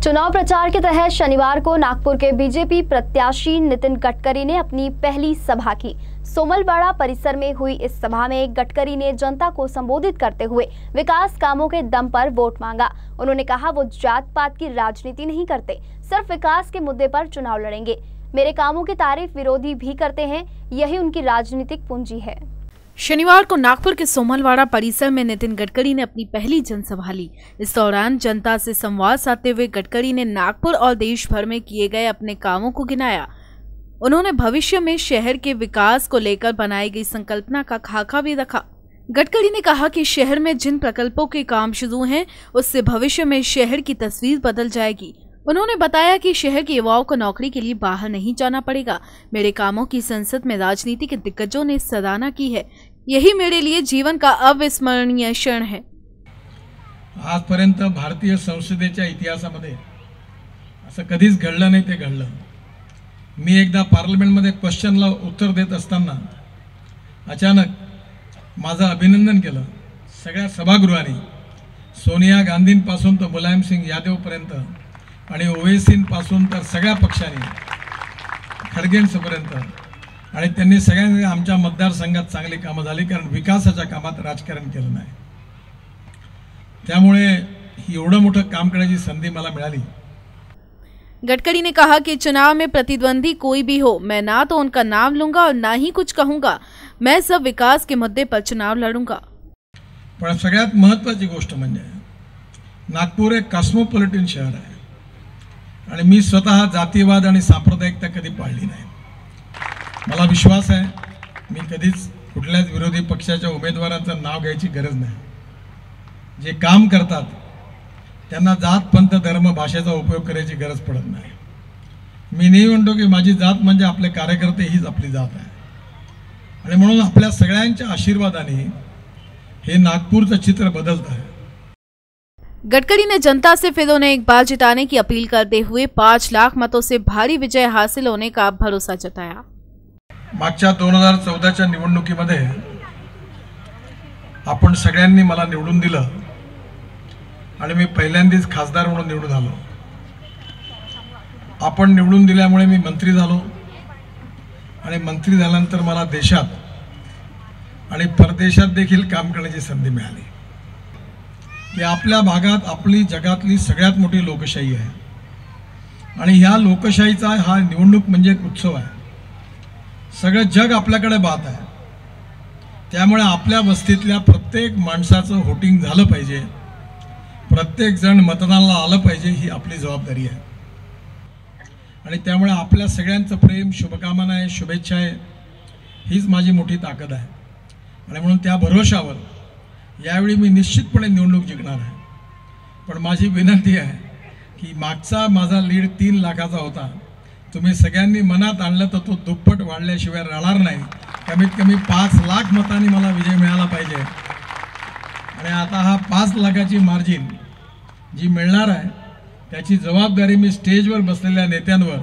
चुनाव प्रचार के तहत शनिवार को नागपुर के बीजेपी प्रत्याशी नितिन गडकरी ने अपनी पहली सभा की। सोमलवाड़ा परिसर में हुई इस सभा में गडकरी ने जनता को संबोधित करते हुए विकास कामों के दम पर वोट मांगा। उन्होंने कहा वो जात पात की राजनीति नहीं करते, सिर्फ विकास के मुद्दे पर चुनाव लड़ेंगे। मेरे कामों की तारीफ विरोधी भी करते हैं, यही उनकी राजनीतिक पूंजी है। शनिवार को नागपुर के सोमलवाड़ा परिसर में नितिन गडकरी ने अपनी पहली जनसभा ली। इस दौरान जनता से संवाद साधते हुए गडकरी ने नागपुर और देश भर में किए गए अपने कामों को गिनाया। उन्होंने भविष्य में शहर के विकास को लेकर बनाई गई संकल्पना का खाका भी रखा। गडकरी ने कहा कि शहर में जिन प्रकल्पों के काम शुरू हैं, उससे भविष्य में शहर की तस्वीर बदल जाएगी। उन्होंने बताया कि शहर के युवाओं को नौकरी के लिए बाहर नहीं जाना पड़ेगा। मेरे कामों की संसद में राजनीति के दिग्गजों ने सराहना की है, यही मेरे लिए जीवन का अविस्मरणीय क्षण है। आजपर्यंत भारतीय संसदेच्या इतिहासामध्ये असं कधीच घडलं नाही, ते घडलं। मी एकदा पार्लमेंटमध्ये क्वेश्चनला उत्तर देत असताना अचानक माझं अभिनंदन केलं सगळ्या सभागृहांनी। सोनिया गांधींपासून तर मुलायम सिंग यादवपर्यंत आणि ओवैसींपासून तर सगळ्या पक्षांनी खडगेंपर्यंत, आणि त्यांनी सगळ्यांनी आमच्या मतदारसंघात चांगली कामं झाली, कारण विकासाच्या कामात राजकारण केलं नाही। त्यामुळे एवढं मोठं काम करण्याची संधी मला मिळाली। गडकरी ने कहा कि चुनाव में प्रतिद्वंदी कोई भी हो, मैं ना तो उनका नाम लूंगा और ना ही कुछ कहूंगा। मैं सब विकास के मुद्दे पर चुनाव लड़ूंगा। पण सगळ्यात महत्त्वाची गोष्ट म्हणजे नागपूर एक कॉस्मोपॉलिटन शहर आहे आणि मी स्वतः जातीवाद आणि सांप्रदायिकता कधी पाळली नाही। मला विश्वास आहे मी कधीच कुठल्याच विरोधी पक्षाच्या उमेदवारांचं नाव घ्यायची गरज नाही। जे काम करतात त्यांना जात पंथ धर्म भाषेचा उपयोग करायची गरज पडत नाही। मी नाही म्हणतो की माझी जात म्हणजे आपले कार्यकर्ते हीच आपली जात आहे, आणि म्हणून आपल्या सगळ्यांच्या आशीर्वादाने हे नागपूरचं चित्र बदलत आहे। गडकरी ने जनता से फिर उन्हें एक बार जिताने की अपील करते हुए 5 लाख मतों से भारी विजय हासिल होने का भरोसा जताया। मागच्या 2014च्या निवडणुकीमध्ये आपण सगळ्यांनी मला निवडून दिलं आणि मी पहिल्यांदाच खासदार म्हणून निवडून आलो। आपण निवडून दिल्यामुळे मी मंत्री झालो, आणि मंत्री झाल्यानंतर मला देशात आणि परदेशात देखील काम करण्याची संधी मिळाली। ही आपल्या भागात आपली जगातली सगळ्यात मोठी लोकशाही आहे, आणि ह्या लोकशाहीचा हा निवडणूक म्हणजे एक उत्सव आहे। सगळं जग आपल्याकडे पाहत आहे, त्यामुळे आपल्या वस्तीतल्या प्रत्येक माणसाचं व्होटिंग झालं पाहिजे, प्रत्येक जण मतदानाला आलं पाहिजे, ही आपली जबाबदारी आहे। आणि त्यामुळे आपल्या सगळ्यांचं प्रेम, शुभकामना आहे, शुभेच्छा आहे, हीच माझी मोठी ताकद आहे। आणि म्हणून त्या भरोशावर यावेळी मी निश्चितपणे निवडणूक जिंकणार आहे। पण माझी विनंती आहे की मागचा माझा लीड 3 लाखाचा होता, तुम्ही सगळ्यांनी मनात आणलं तर तो दुप्पट वाढल्याशिवाय राहणार नाही। कमीत कमी 5 लाख मतांनी मला विजय मिळाला पाहिजे, आणि आता हा 5 लाखाची मार्जिन जी मिळणार आहे त्याची जबाबदारी मी स्टेजवर बसलेल्या नेत्यांवर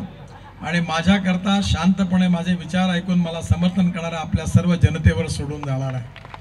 आणि माझ्याकरता शांतपणे माझे विचार ऐकून मला समर्थन करणाऱ्या आपल्या सर्व जनतेवर सोडून जाणार आहे।